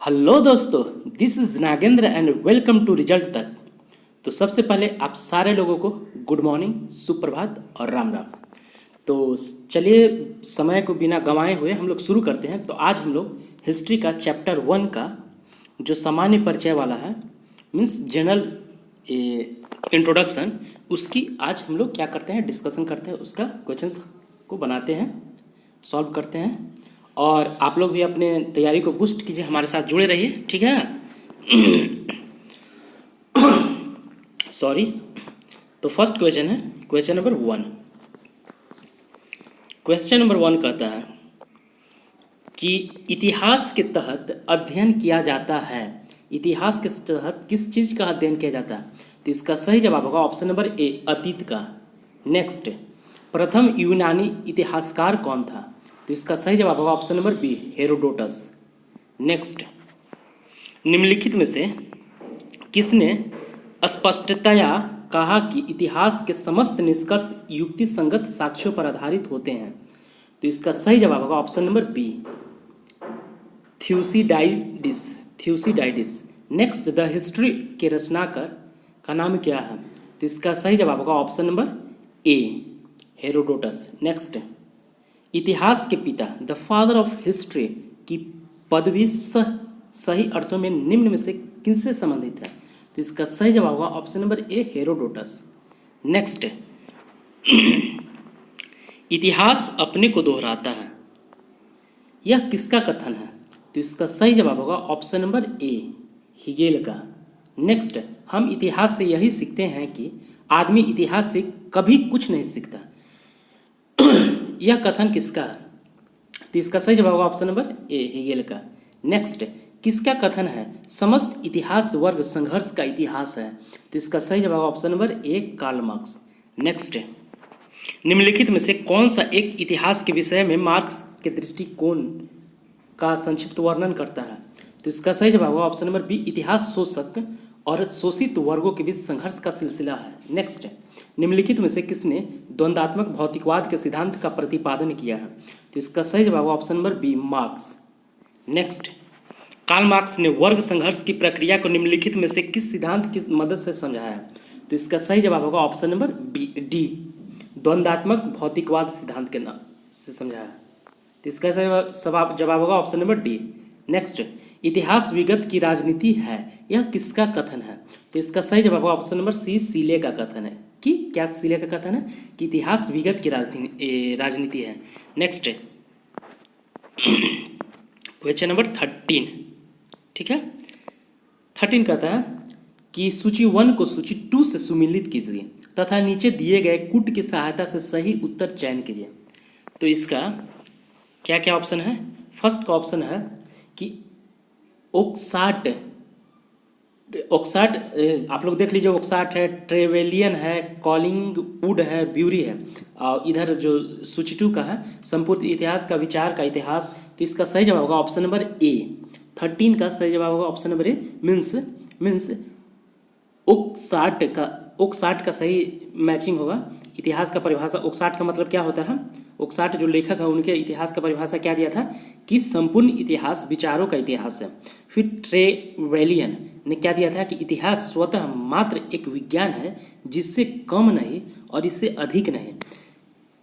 Hello दोस्तों, this is Nagendra and welcome to Result तक। तो सबसे पहले आप सारे लोगों को गुड मॉर्निंग, सुप्रभात और राम राम। तो चलिए समय को बिना गंवाए हुए हम लोग शुरू करते हैं। तो आज हम लोग हिस्ट्री का चैप्टर 1 का जो सामान्य परिचय वाला है, मीन्स जनरल इंट्रोडक्शन, उसकी आज हम लोग क्या करते हैं, डिस्कशन करते हैं, उसका क्वेश्चंस को बनाते हैं, सॉल्व करते हैं। और आप लोग भी अपने तैयारी को बूस्ट कीजिए, हमारे साथ जुड़े रहिए, ठीक है ना। सॉरी। तो फर्स्ट क्वेश्चन है क्वेश्चन नंबर 1। क्वेश्चन नंबर 1 कहता है कि इतिहास के तहत अध्ययन किया जाता है। इतिहास के तहत किस चीज़ का अध्ययन किया जाता है? तो इसका सही जवाब होगा ऑप्शन नंबर ए, अतीत का। नेक्स्ट, प्रथम यूनानी इतिहासकार कौन था? तो इसका सही जवाब होगा option number B, Herodotus. Next, निम्नलिखित में से किसने स्पष्टतया कहा कि इतिहास के समस्त निष्कर्ष युक्ति संगत साक्ष्यों पर आधारित होते हैं? तो इसका सही जवाब होगा option number B, Thucydides. Thucydides. Next, the history के रचनाकार का नाम क्या है? तो इसका सही जवाब होगा ऑप्शन नंबर ए, हेरोडोटस। नेक्स्ट, इतिहास के पिता, द फादर ऑफ हिस्ट्री की पदवी सही अर्थों में निम्न में से किनसे संबंधित है? तो इसका सही जवाब होगा ऑप्शन नंबर ए, हेरोडोटस। नेक्स्ट, इतिहास अपने को दोहराता है, यह किसका कथन है? तो इसका सही जवाब होगा ऑप्शन नंबर ए, हिगेल का। नेक्स्ट, हम इतिहास से यही सीखते हैं कि आदमी इतिहास से कभी कुछ नहीं सीखता, यह कथन किसका है? तो इसका सही जवाब होगा ऑप्शन नंबर ए, हिगेल का। नेक्स्ट, किसका कथन है समस्त इतिहास वर्ग संघर्ष का इतिहास है? तो इसका सही जवाब option number A, Karl Marx. Next, निम्नलिखित में से कौन सा एक इतिहास के विषय में मार्क्स के दृष्टिकोण का संक्षिप्त वर्णन करता है? तो इसका सही जवाब होगा ऑप्शन नंबर बी, इतिहास शोषक और शोषित वर्गों के बीच संघर्ष का सिलसिला है। नेक्स्ट, निम्नलिखित में से किसने द्वंद्वात्मक भौतिकवाद के सिद्धांत का प्रतिपादन किया है? तो इसका सही जवाब option number B, Marx. Next, Karl Marx ने वर्ग संघर्ष की प्रक्रिया को निम्नलिखित में से किस सिद्धांत की मदद से समझाया है? तो इसका सही जवाब होगा ऑप्शन नंबर बी, डी, द्वंद्वात्मक भौतिकवाद सिद्धांत के नाम से समझाया है। तो इसका सही जवाब होगा ऑप्शन नंबर डी। नेक्स्ट, इतिहास विगत की राजनीति है, यह किसका कथन है? तो इसका सही जवाब होगा ऑप्शन नंबर सी, सीले का कथन है। कि क्या सीले का कथन है? कि इतिहास विगत की राजनीति है। नेक्स्ट, क्वेश्चन नंबर 13, ठीक है। 13 कहता है कि सूची 1 को सूची 2 से सुमिलित कीजिए तथा नीचे दिए गए कूट की सहायता से सही उत्तर चयन कीजिए। तो इसका क्या क्या ऑप्शन है? फर्स्ट का ऑप्शन है कि ओक्साट। ओक्साट आप लोग देख लीजिए, ओक्साट है, ट्रेवेलियन है, कॉलिंग वुड है, ब्यूरी है। और इधर जो सूची 2 का है संपूर्ण इतिहास का विचार का इतिहास। तो इसका सही जवाब होगा ऑप्शन नंबर ए। 13 का सही जवाब होगा ऑप्शन नंबर ए, मीन्स ओक्साट का सही मैचिंग होगा। इतिहास का परिभाषा ओक्साट का मतलब क्या होता है? ओक्साट जो लेखक है उनके इतिहास का परिभाषा क्या दिया था कि संपूर्ण इतिहास विचारों का इतिहास है। फिर ट्रेवेलियन ने क्या दिया था कि इतिहास स्वतः मात्र एक विज्ञान है, जिससे कम नहीं और इससे अधिक नहीं।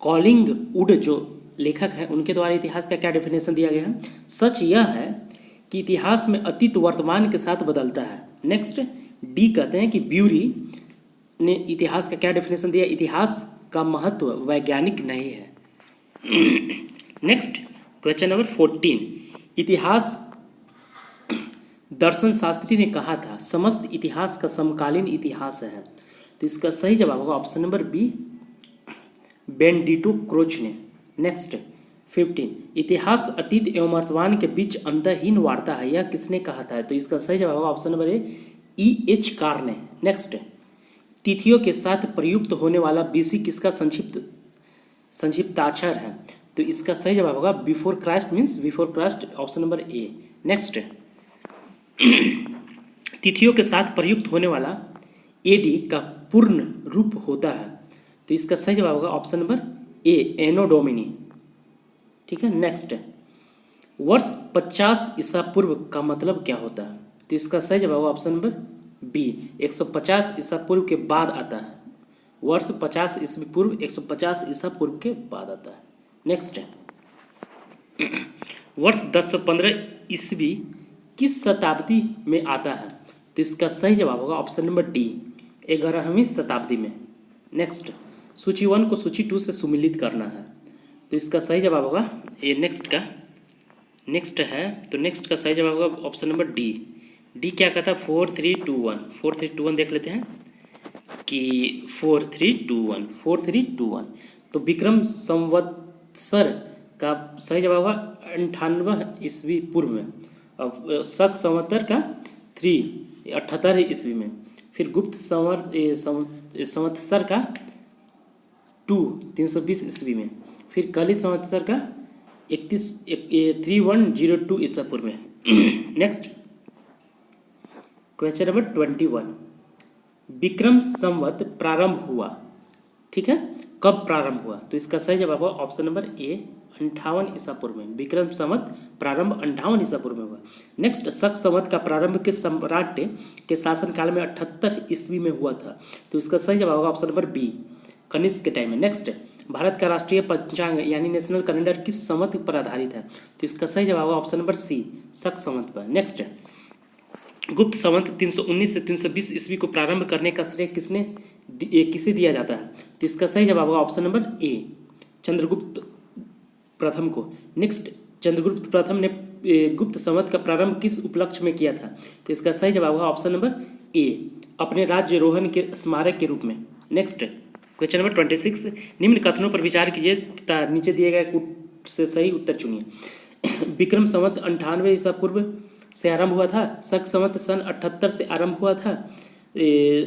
कॉलिंग वुड जो लेखक हैं उनके द्वारा इतिहास का क्या डेफिनेशन दिया गया है? सच यह है कि इतिहास में अतीत वर्तमान के साथ बदलता है। नेक्स्ट, डी कहते हैं कि ब्यूरी ने इतिहास का क्या डेफिनेशन दिया? इतिहास का महत्व वैज्ञानिक नहीं है। नेक्स्ट, क्वेश्चन नंबर 14, इतिहास दर्शन शास्त्री ने कहा था समस्त इतिहास का समकालीन इतिहास है। तो इसका सही जवाब होगा ऑप्शन नंबर बी, बेनेडिक्टो क्रोच ने। नेक्स्ट, 15, इतिहास अतीत एवं वर्तमान के बीच अंतहीन वार्ता है, यह किसने कहा था? तो इसका सही जवाब होगा ऑप्शन नंबर ए, ई एच कार ने। नेक्स्ट, तिथियों के साथ प्रयुक्त होने वाला बीसी किसका संक्षिप्ताक्षर है? तो इसका सही जवाब होगा before Christ, means before Christ, option number ए। नेक्स्ट, तिथियों के साथ प्रयुक्त होने वाला एडी का पूर्ण रूप होता है। तो इसका सही जवाब होगा option number A, anno domini, ठीक है। नेक्स्ट, वर्ष 50 ईसा पूर्व का मतलब क्या होता है? तो इसका सही जवाब होगा ऑप्शन नंबर बी, 150 ईसा पूर्व के बाद आता है। वर्ष 50 ईस्वी पूर्व 150 ईसा पूर्व के बाद आता है। नेक्स्ट है, वर्ष 1015 ईस्वी किस शताब्दी में आता है? तो इसका सही जवाब होगा ऑप्शन नंबर डी, 11वीं शताब्दी में। नेक्स्ट, सूची 1 को सूची 2 से सुमिलित करना है। तो इसका सही जवाब होगा ये नेक्स्ट है, तो नेक्स्ट का सही जवाब होगा ऑप्शन नंबर डी। डी क्या कहता है? 4321। 4321 देख लेते हैं कि 4321। तो विक्रम संवत्सर का सही जवाब होगा 98 ईस्वी पूर्व में। अब शक संवत्सर का 78 ईस्वी में। फिर गुप्त संवत्सर का 320 ईस्वी में। फिर कली संवत्सर का 3102 ईसा पूर्व में। Next, question number 21, Vikram Samvat प्रारंभ हुआ, ठीक है, कब प्रारंभ हुआ? तो इसका सही जवाब होगा ऑप्शन नंबर ए, 58 ईसा पूर्व में। विक्रम संवत प्रारंभ 58 ईसा पूर्व में हुआ। नेक्स्ट, शक संवत का प्रारंभ किस सम्राट के शासनकाल में 78 ईस्वी में हुआ था? तो इसका सही जवाब होगा ऑप्शन नंबर बी, कनिष्क के टाइम में। नेक्स्ट, भारत का राष्ट्रीय पंचांग यानी नेशनल कैलेंडर किस संवत पर आधारित है? तो इसका सही जवाब होगा ऑप्शन नंबर सी, शक संवत पर। नेक्स्ट, गुप्त संवत 319 से 320 ईस्वी को प्रारंभ करने का श्रेय किसे दिया जाता है? तो इसका सही जवाब होगा ऑप्शन नंबर ए, चंद्रगुप्त प्रथम को। नेक्स्ट, चंद्रगुप्त प्रथम ने गुप्त संवत का प्रारंभ किस उपलक्ष्य में किया था? तो इसका सही जवाब होगा ऑप्शन नंबर ए, अपने राज्यरोहण के स्मारक के रूप में। नेक्स्ट, क्वेश्चन नंबर 26, निम्न कथनों पर विचार कीजिए तथा नीचे दिए गए से सही उत्तर चुनिए। विक्रम संवत 98 ईसा पूर्व से आरंभ हुआ था। शक संवत सन 78 से आरंभ हुआ था।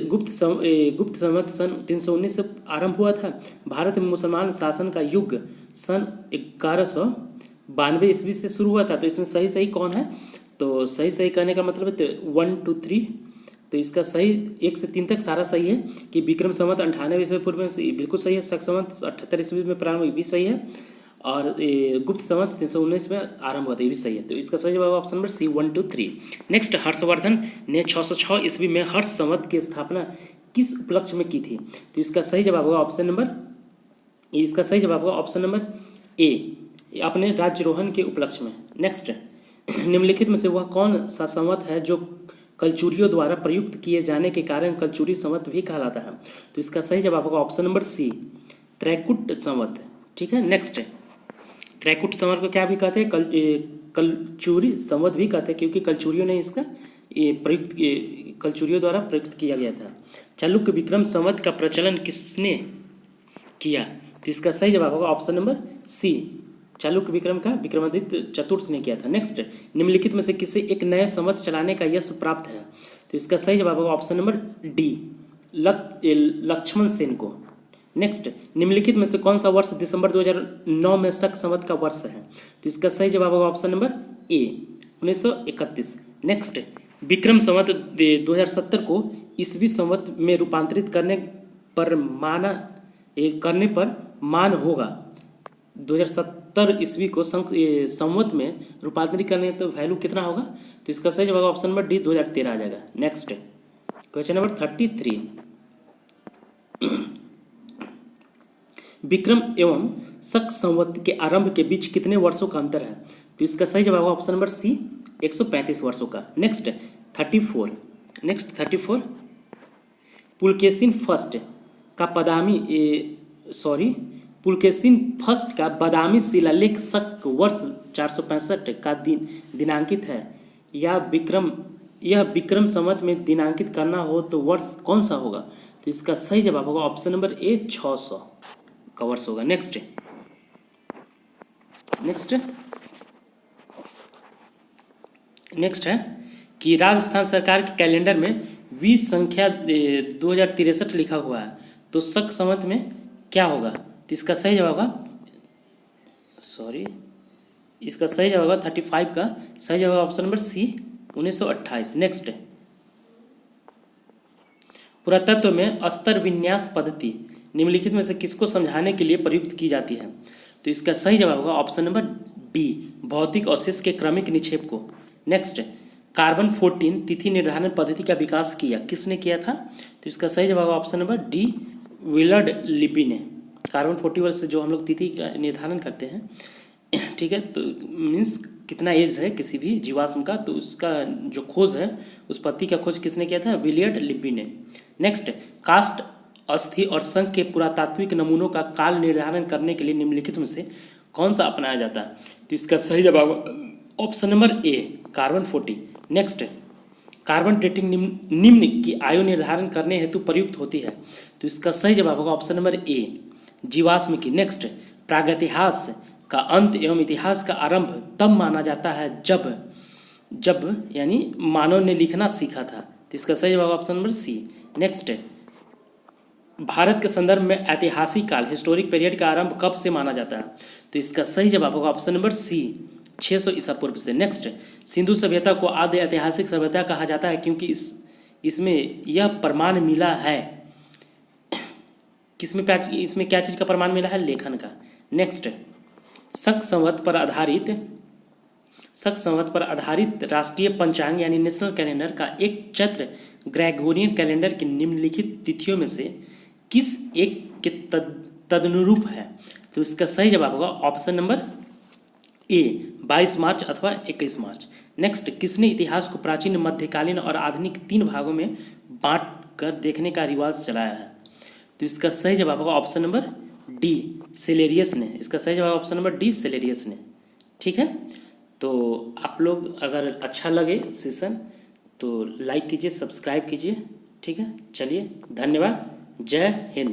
गुप्त संवत सन 319 से आरंभ हुआ था। भारत में मुसलमान शासन का युग सन 1192 ईस्वी से शुरू हुआ था। तो इसमें सही कौन है? तो सही कहने का मतलब है 1 2 3। तो इसका सही 1 से 3 तक सारा सही है कि विक्रम संवत 98 ईस्वी पूर्व में बिल्कुल सही है। शक संवत 78 ईस्वी में प्रारंभ भी सही है, और गुप्त संवत 319 में आरंभ हुआ था, ये भी सही है। तो इसका सही जवाब option number C, 1 2 3। Next, Harshavardhan ने 606 ईस्वी में हर्ष संवत की स्थापना किस उपलक्ष्य में की थी? तो इसका सही जवाब होगा ऑप्शन नंबर ए, अपने राज्यरोहण के उपलक्ष्य में। नेक्स्ट, निम्नलिखित में से वह कौन सा संवत है जो कलचुरियों द्वारा प्रयुक्त किए जाने के कारण कलचुरी संवत भी कहलाता है? तो इसका सही जवाब होगा ऑप्शन नंबर सी, त्रैकुट संवत, ठीक है। नेक्स्ट, त्रैकुट संवत को क्या भी कहते हैं? कलचुरी संवत भी कहते हैं, क्योंकि कलचुरियों ने इसका कलचुरियों द्वारा प्रयुक्त किया गया था। चालुक्य विक्रम संवत का प्रचलन किसने किया? तो इसका सही जवाब होगा option number C, Chalukya Vikram का विक्रमादित्य चतुर्थ ने किया था। नेक्स्ट, निम्नलिखित में से किसे एक नए संवत चलाने का यश प्राप्त है? तो इसका सही जवाब होगा option number D, Lakshman Sen को। नेक्स्ट, निम्नलिखित में से कौन सा वर्ष दिसंबर 2009 में शक संवत का वर्ष है? तो इसका सही जवाब होगा option number A, 1931। Next, Vikram Samvat 2070 को ईस्वी संवत में रूपांतरित करने पर मान होगा। 2070 ईस्वी को संवत में रूपांतरित करने तो वैल्यू कितना होगा? तो इसका सही जवाब ऑप्शन नंबर डी, 2013 आ जाएगा। नेक्स्ट, क्वेश्चन नंबर 33, विक्रम एवं शक संवत के आरंभ के बीच कितने वर्षों का अंतर है? तो इसका सही जवाब होगा ऑप्शन नंबर सी, 135 वर्षों का। नेक्स्ट, 34, पुलकेशिन फर्स्ट का बादामी शिलालेख शक वर्ष 465 का दिनांकित है। यह विक्रम संवत में दिनांकित करना हो तो वर्ष कौन सा होगा? तो इसका सही जवाब होगा ऑप्शन नंबर ए, 600 का वर्ष होगा। नेक्स्ट है कि राजस्थान सरकार के कैलेंडर में 20 संख्या 2063 लिखा हुआ है, तो शक संवत में क्या होगा? तो इसका सही जवाब होगा 35 का सही जवाब ऑप्शन नंबर सी, 1928। नेक्स्ट, पुरातत्व में अस्तर विन्यास पद्धति निम्नलिखित में से किसको समझाने के लिए प्रयुक्त की जाती है? तो इसका सही जवाब होगा ऑप्शन नंबर बी भौतिक अवशेष के क्रमिक निक्षेप को। नेक्स्ट, कार्बन 14 तिथि निर्धारण पद्धति का विकास किया, किसने किया था? तो इसका सही जवाब option number D Willard Libby ने। कार्बन 41 से जो हम लोग तिथि का निर्धारण करते हैं, ठीक है, तो मीन्स कितना एज है किसी भी जीवाश्म का, तो उसका जो खोज है उस पद्धति का खोज किसने किया था? विलियर्ड लिबी ने। नेक्स्ट, कास्ट अस्थि और शंख के पुरातात्विक नमूनों का काल निर्धारण करने के लिए निम्नलिखित में से कौन सा अपनाया जाता है? तो इसका सही जवाब ऑप्शन नंबर ए कार्बन 40। नेक्स्ट, कार्बन डेटिंग निम्न की आयु निर्धारण करने हेतु प्रयुक्त होती है, तो इसका सही जवाब होगा ऑप्शन नंबर ए जीवाश्म की। नेक्स्ट, प्रागैतिहास का अंत एवं इतिहास का आरंभ तब माना जाता है जब यानी मानव ने लिखना सीखा था, तो इसका सही जवाब option number C. Next, Bharat के संदर्भ में ऐतिहासिक काल हिस्टोरिक पीरियड का आरंभ कब से माना जाता है? तो इसका सही जवाब होगा ऑप्शन नंबर सी 600 ईसा पूर्व से। नेक्स्ट, सिंधु सभ्यता को आद्य ऐतिहासिक सभ्यता कहा जाता है क्योंकि इसमें यह प्रमाण मिला है, इसमें क्या चीज़ का प्रमाण मिला है? लेखन का। नेक्स्ट, शक संवत पर आधारित राष्ट्रीय पंचांग यानी नेशनल कैलेंडर का एक चक्र ग्रेगोरियन कैलेंडर की निम्नलिखित तिथियों में से किस एक के तदनुरूप है? तो इसका सही जवाब होगा ऑप्शन नंबर ए 22 मार्च अथवा 21 मार्च। नेक्स्ट, किसने इतिहास को प्राचीन, मध्यकालीन और आधुनिक 3 भागों में बांट कर देखने का रिवाज चलाया है? तो इसका सही जवाब होगा ऑप्शन नंबर डी सेलेरियस ने। इसका सही जवाब ऑप्शन नंबर डी सेलेरियस ने। ठीक है, तो आप लोग अगर अच्छा लगे सेशन तो लाइक कीजिए, सब्सक्राइब कीजिए। ठीक है, चलिए धन्यवाद, जय हिंद।